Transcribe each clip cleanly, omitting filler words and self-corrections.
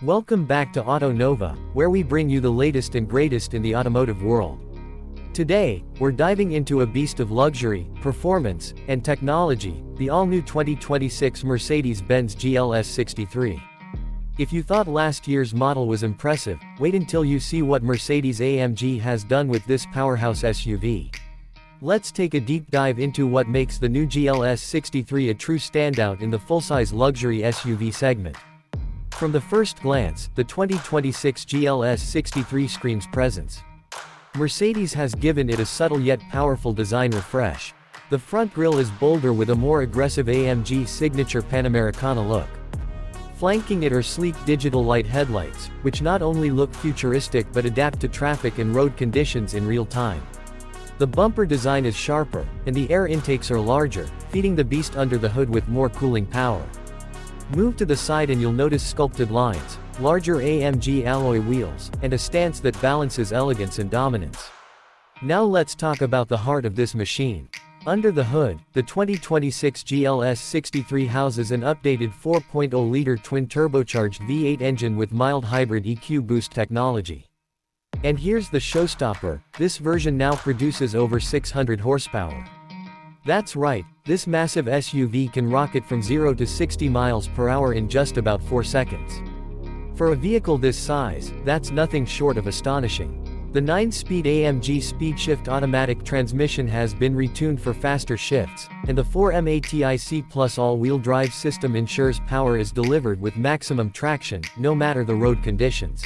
Welcome back to Auto Nova, where we bring you the latest and greatest in the automotive world. Today, we're diving into a beast of luxury, performance, and technology, the all-new 2026 Mercedes-Benz GLS 63. If you thought last year's model was impressive, wait until you see what Mercedes-AMG has done with this powerhouse SUV. Let's take a deep dive into what makes the new GLS 63 a true standout in the full-size luxury SUV segment. From the first glance, the 2026 GLS 63 screams presence. Mercedes has given it a subtle yet powerful design refresh. The front grille is bolder with a more aggressive AMG signature Panamericana look. Flanking it are sleek digital light headlights, which not only look futuristic but adapt to traffic and road conditions in real time. The bumper design is sharper, and the air intakes are larger, feeding the beast under the hood with more cooling power. Move to the side and you'll notice sculpted lines, larger AMG alloy wheels, and a stance that balances elegance and dominance. Now let's talk about the heart of this machine. Under the hood, the 2026 GLS 63 houses an updated 4.0-liter twin-turbocharged V8 engine with mild hybrid EQ boost technology. And here's the showstopper, this version now produces over 600 horsepower. That's right, this massive SUV can rocket from 0 to 60 miles per hour in just about 4 seconds. For a vehicle this size, that's nothing short of astonishing. The 9-speed AMG SpeedShift automatic transmission has been retuned for faster shifts, and the 4MATIC Plus all-wheel drive system ensures power is delivered with maximum traction, no matter the road conditions.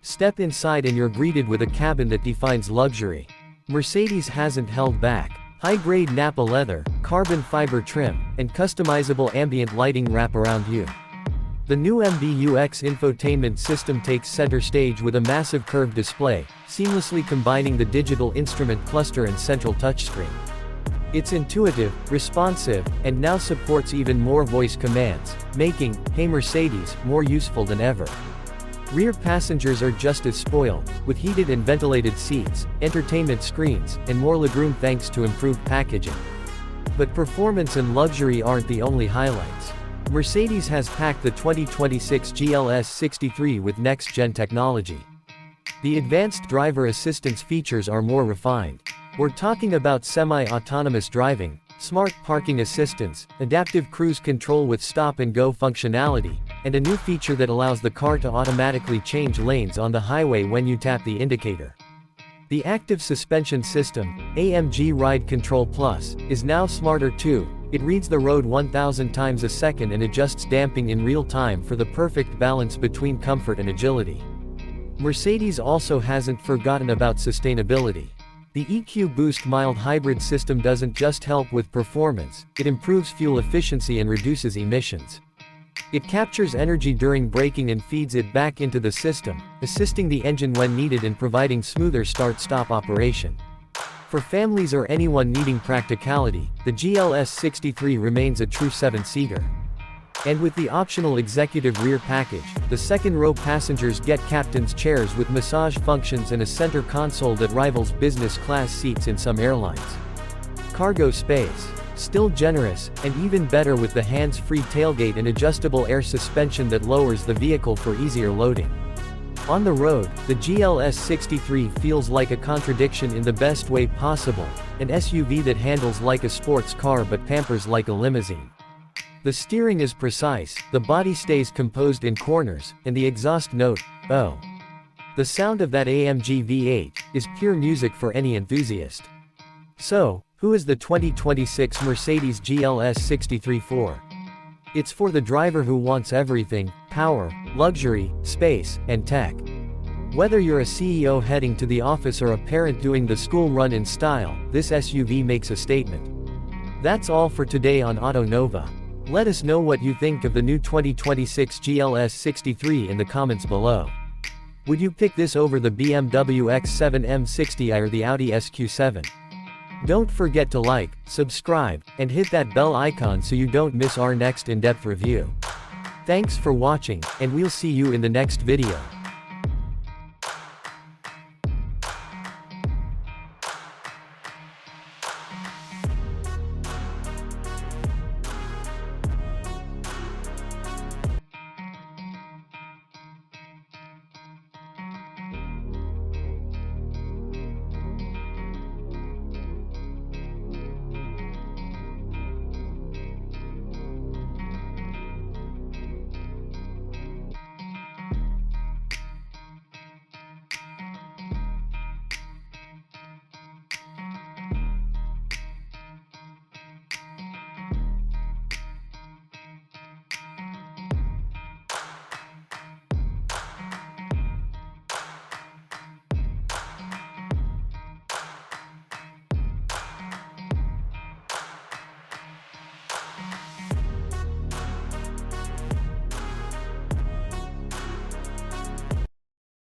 Step inside and you're greeted with a cabin that defines luxury. Mercedes hasn't held back. High-grade Nappa leather, carbon fiber trim, and customizable ambient lighting wrap around you. The new MBUX infotainment system takes center stage with a massive curved display, seamlessly combining the digital instrument cluster and central touchscreen. It's intuitive, responsive, and now supports even more voice commands, making "Hey Mercedes" more useful than ever. Rear passengers are just as spoiled, with heated and ventilated seats, entertainment screens, and more legroom thanks to improved packaging. But performance and luxury aren't the only highlights. Mercedes has packed the 2026 GLS 63 with next-gen technology. The advanced driver assistance features are more refined. We're talking about semi-autonomous driving, smart parking assistance, adaptive cruise control with stop-and-go functionality, and a new feature that allows the car to automatically change lanes on the highway when you tap the indicator. The active suspension system, AMG Ride Control Plus, is now smarter too. It reads the road 1,000 times a second and adjusts damping in real time for the perfect balance between comfort and agility. Mercedes also hasn't forgotten about sustainability. The EQ Boost mild hybrid system doesn't just help with performance, it improves fuel efficiency and reduces emissions. It captures energy during braking and feeds it back into the system, assisting the engine when needed and providing smoother start-stop operation. For families or anyone needing practicality, the GLS 63 remains a true 7-seater. And with the optional executive rear package, the second-row passengers get captain's chairs with massage functions and a center console that rivals business-class seats in some airlines. Cargo space. Still generous, and even better with the hands-free tailgate and adjustable air suspension that lowers the vehicle for easier loading. On the road, the GLS 63 feels like a contradiction in the best way possible, an SUV that handles like a sports car but pampers like a limousine. The steering is precise, the body stays composed in corners, and the exhaust note, oh. The sound of that AMG V8, is pure music for any enthusiast. So, who is the 2026 Mercedes GLS 63 for? It's for the driver who wants everything: power, luxury, space, and tech. Whether you're a CEO heading to the office or a parent doing the school run in style, this SUV makes a statement. That's all for today on Auto Nova. Let us know what you think of the new 2026 GLS 63 in the comments below. Would you pick this over the BMW X7 M60i or the Audi SQ7? Don't forget to like, subscribe, and hit that bell icon so you don't miss our next in-depth review. Thanks for watching, and we'll see you in the next video.